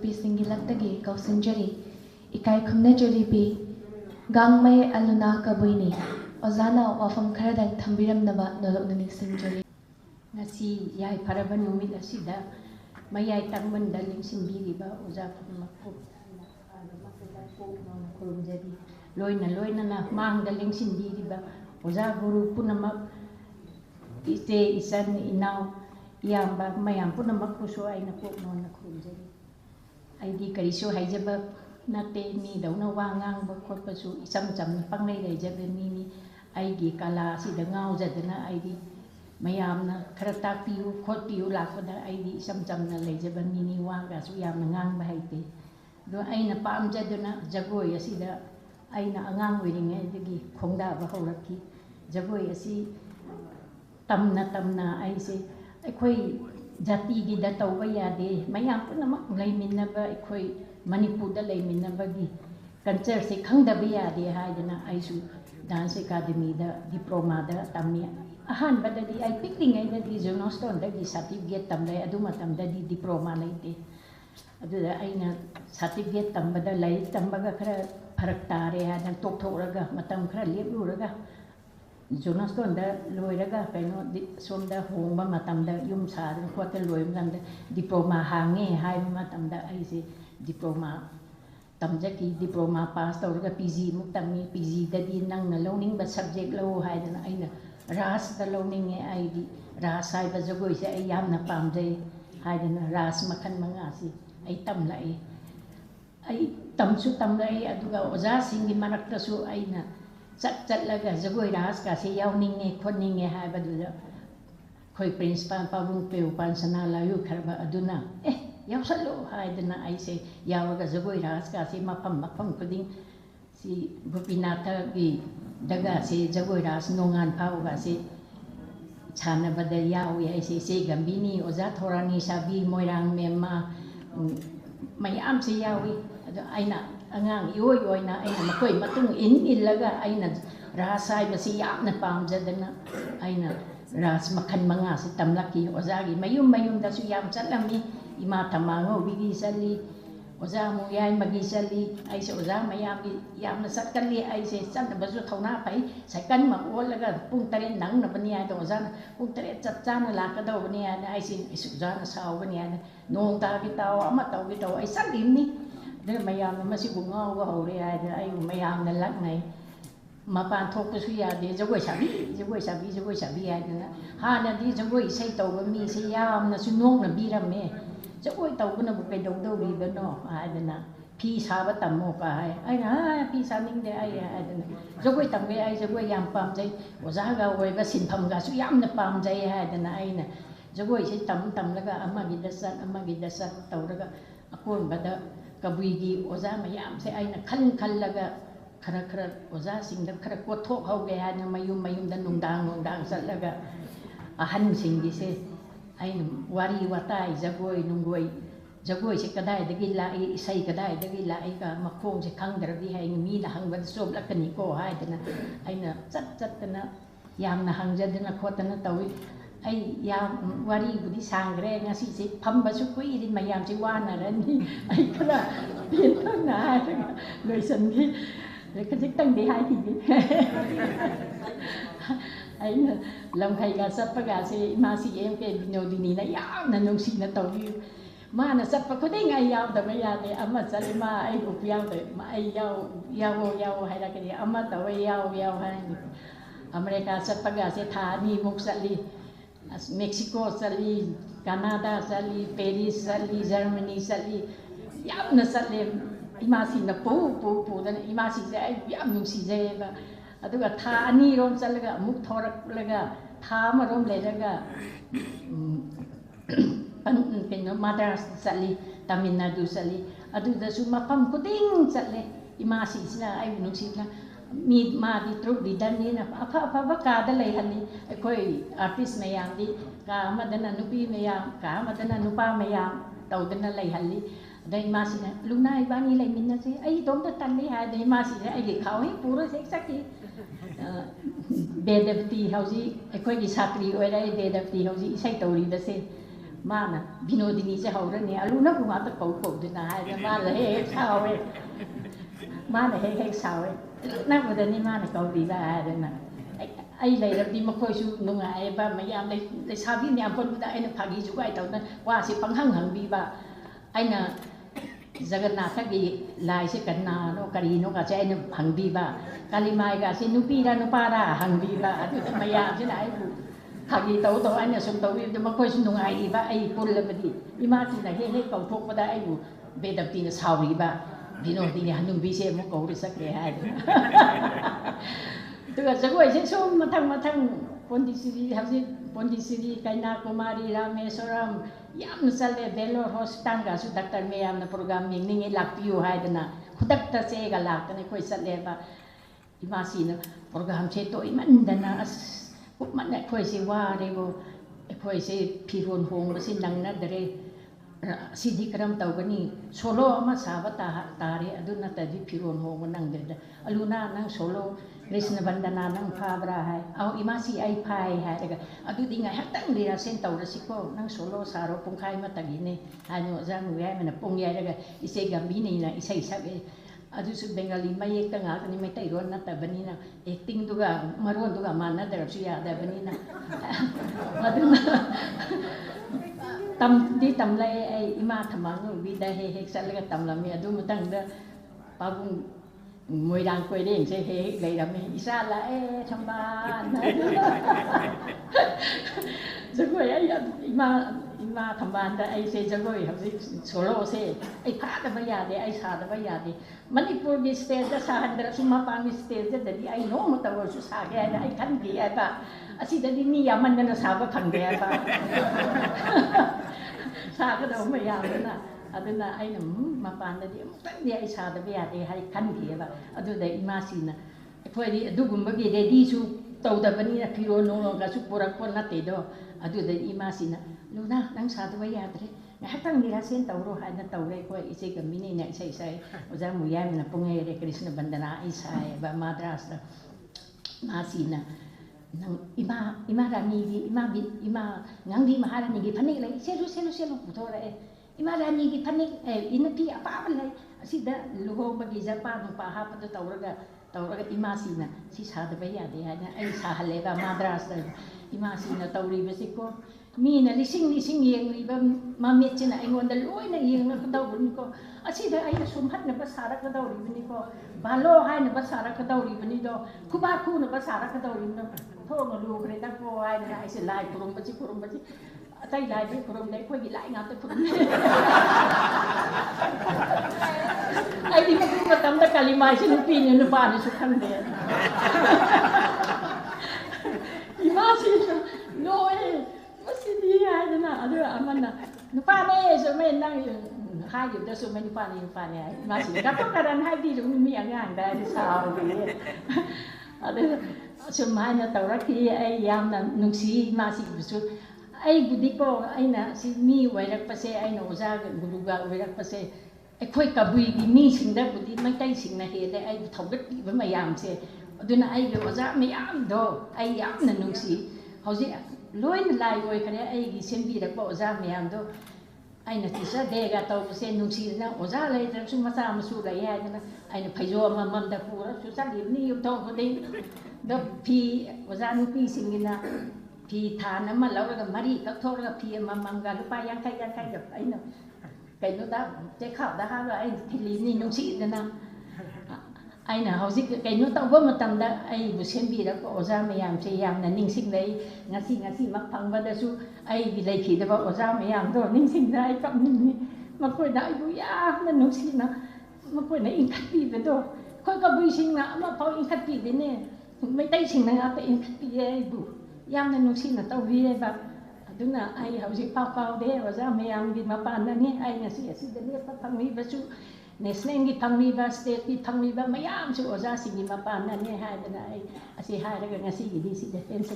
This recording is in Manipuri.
ꯅꯨꯄꯤꯁꯤꯡꯒꯤ ꯂꯛꯇꯒꯤ ꯀꯧꯁꯤꯟꯖꯔꯤ ꯏꯀꯥꯏ ꯈꯨꯝꯅꯖꯔꯤꯕꯤ ꯒꯥꯡꯃꯩ ꯑꯂꯨꯅꯥ ꯀꯕꯨꯏꯅꯤ ꯑꯣꯖꯥꯅ ꯋꯥꯐꯝ ꯈꯔꯗꯪ ꯊꯝꯕꯤꯔꯝꯅꯕ ꯅꯣꯂꯨꯛꯅ ꯅꯤꯡꯁꯤꯡꯖꯔꯤ ngasi yai faraba numit asida mayai tangmanda lingsinbiriba oja phumakku khurumjari loina na mangda lingsinbiriba oja guru punamak ite isan inau iyamba mayam punamak kuso aina koknona khurumjari aidi kariso haijaba nate mi dauna wangang ba khotpasu isam chamna panglei leijabe mi aigi kala sida ngaujadana aidi mayamna khara takpiu khotpiu lakpada aidi isam chamna leijaba mini wanga su yamna ngangba haite do aina pamjaduna jagoi asida aina angang oiringe dagi khongda ba haurakki jagoi asi tamna aise akhoi jati gi da tawba yade mayam punamak leiminaba akhoi manipur da leiminabagi culture se khangdaba yade haidana aisu dance academy da diploma da tammi ahanbadadi ai piklingaidadi Johnstone dagi certificate tamlai adu matamdadi diploma leite aduda aina certificate tambada lai tambaga khara pharak tare hadan tokthораga matam khara lepluraga Johnstone da loiraga kaino somda hongba matamda yum sadan khota loimlamda diploma hange haiba matamda aise diploma tamjaki diploma pass tawraga PG muk tammi PG dadi nangna lawningba subject law haidana aina ras da lawninge aidi ras haiba jagoi se ai yamna pamjai haidana ras makhan manga si ai tamlai ai tamsu tamlai aduga oja singi maraktasu aina chatlaga jagoi ras ka se yawninge khonninge haiba duda khoi principal pabung peu pansana layu kharba aduna yawsalo haidana aise yawaga jagoi ras ka se mafam kuding si Gopinatha gi daga se jagoi ras nongan phauga se chana bada yawi aise se gambini oja thorani sabi moirang memma mayam se yawi ado aina angang yoina aina makoi matung illaga aina ras haiba si yamna pamjadana aina ras makhan manga se tamlaki ojagi mayum da su yam chatlami ima thamango bigi sali oja mu yai magi sali aise oja mayami yamna satkali aise chatnabasu thauna pai cycle ma olaga pung 3 nangna bani ya oja pung 3 chatchana lakada bani ya aise isuja na saw bani ya nong ta gi taw ama taw gi taw ai salimni de mayam masi bunga wa hore ya ai mayam na laknai mapan thokpasu ya de jagoi sabi ya na hana di jagoi sei tawba mi se yamna su nong na birame jagoi tawbana bu kai dawdo bibano adana phi saba tammo ka ai aina phi saning de ai adana jagoi tambe ai jagoi yam pamjai oja ga oiba sinpham ga su yamna pamjai adana aina jagoi se tamlaga amagi dasat tawraga akon bada kabui gi oja mayam se aina khallaga khara oja singda khara kothok hauge hana mayum da nungdang satlaga ahan singi se aina wari watai jagoi nungoi jagoi se kadai dagi lai isai kadai dagi lai ka makhong se khangdarbi hai mi na hangbad sob lakani ko haidana aina chatna yamna hangjadana khotana tawi ai yam wari budi sangre ngasi se phamba su kuiri mayam se wana rani ai khara tin na loisan gi lekajik tang de hai thi aina lamkhai ga sappa ga se imasi em ke binodini na yamna nungsi na tawi mana sappa khuding ai yaw da ya de amma salima ai upiyaw de ma ai yaw hai ra ke amma tawi yaw hai America sappa ga se tha ni muk sali Mexico sali Canada sali Paris sali Germany sali yamna sali imasi na pu da imasi se ai yam nungsi je ba aduga tha ani rom chalaga muk thorak laga tha ma rom ledaga keno Madras sali Tamil Nadu sali aduda su mapam kuding chatle imasi sina ai nungsi ka mi ma di tru di dan ni na apa ka da lei hani koi artist mayam di ka madana nupi mayam ka madana nupa mayam tawdana lei hali dai masina luna ibani lai minna se ai dom da tan ha dai masina ai ge khau hi pura se sakki bedavti hauji ekoi gi satri oi rai bedavti hauji isai tawri da se mana binodini se haurani aluna ku ngata kau kau dina hai ma le he sawe mana he sawe na budani mana kau di ba hai na ai lai ra di makoi su nungai ba mayam le sabi ni ampon da ai na phagi ju ai tau na wa si panghang hang bi ba ai na Jagannatha gi lai se kanna no kari no ka che na hang bi ba kalimai ga si nupi ra nupa ra hang bi ba adu mayam se ai bu phagi tau tau ai na sum tau bi de makoi su nungai di ba ai pul la badi ima ti na he kau thok pa da ai bu be dap ti na sawi ba bino ti ni hanum bi se mo kau ri sak re hai tuga jagoi se som mathang Pondisiri habsi Pondisiri Kaina Kumari Rameswaram yam sale Belo Hospital ga su doctor me yam na program ning lakpiu hai dana khudak ta se ga lak ne koi sale ba imasi na program che to iman dana as man ne koi se wa re go koi se phiron hong ba sin nang na dare sidi karam tau gani solo ama saba ta re aduna ta di phiron hong nang de aluna nang solo Krishna Bandana nang phabra hai au imasi ai phai hai daga adu dinga hatang lira sen tawra siko nang solo saro pungkhai ma tagine hanu jang yai mana pungyai daga ise gambi ni na isai sabe adu su bengali mayek ta nga ni mai tai ron na ta bani na acting duga maron duga manna da su ya da bani na adu tam lai ai ima thamang bi da he he sal ga tam la mi adu mutang da pabung mùi đàn quê đi sẽ hệ lấy làm mình isa là trong ban rồi quê ấy ima thầm ban đã ấy sẽ rồi quê học sinh solo sẽ ấy phá được bây giờ đi ấy xa được bây giờ đi Manipur di stage đã xa hành được Sumapang di stage đã đi ấy nó một tàu số xa cái ấy khăn gì ấy ba asi đã đi ni yaman nên là xa có thằng cái ba xa cái đâu mà yam nữa aduna aina mapanda di mutandi ai sada be ade hai khandi ba aduda imasina phoi di adugumba gi ready su tawda bani na phiro no ga su porak pon na te do aduda imasina luna nang sada ba yadre ngahtang ni ra sen tawro ha na tawre ko ise ga mini na sai oja muyam na punge re Krishna Bandana isai ba madras da masina nang ima rani gi ima ngangdi maharani gi phanik lai selu puthora Imarani gi phanik inapi apa lai asida lugo bagi japa no pa ha pa tawraga imasina si sada ba ya de ana ai sa hale ga madras da imasina tawri ba siko mi na lising yeng ri ba mamit china aingon da loi na yeng na daw bun ko asida ai sum hat na ba sara ka daw ri bani ko balo hai na ba sara ka daw ri bani do kuba ku na ba sara ka daw ri na tho no lu kre da ko ai na ai se lai purum ba chi tay lai đi purum dai ko gi lai ngap te purum ai di ko tam ta kalimai sin pi ni nu pa ni su khan de imasi no masih dia na adu amanna nu pa ne so me nang hai yu da so me nu pa ni masih ka karan hai di lu mi ang ang da ni sao bi adu so mai na tawra ki ai yam na nungsi masih su ai budi ko ai na si mi wairak pa se ai no ja guruga wairak pa se ai khoi kabui gi mi sing da budi mai tai sing na he de ai thogat ba mayam se aduna ai ge oja mayam do ai yam na nungsi hoji loi na lai goi khare ai gi sembi rak ba oja mayam do ai na ti sa de ga taw se nungsi na oja lai da su ma sa ma su ga ya na ai na phaijo ma mam da pu ra su sa li ni yum taw ko de do pi oja nu pi sing na pi thà nó mà lâu rồi mari các thô rồi pi mà ga lúc bay yang khai được ấy nó cái nó đã chế khảo đã ha rồi anh thì lý ni nông sĩ nữa ai nào họ dịch cái nó tao với một tầm đó ai buổi xem gì đó có ra mày làm chơi làm là ninh sinh đấy ngã si mắc phăng vào đó su ai vì lấy khí đó có ra mày làm rồi ninh sinh ra ai cầm ninh mà coi đại vui à nó nông sĩ nó mà coi nó in khát pi về đó coi có vui sinh mà phao in khát pi đấy nè mấy tay sinh là phải in khát pi ấy bu yam na nungsi na tau vi ba aduna ai hausi pau de waza me am gi mapan na ni ai na si de ni pa phang mi ba su national gi phang mi ba state gi phang mi ba mayam su oza si gi mapan na ni ha da ai asi ha da nga si gi di si defense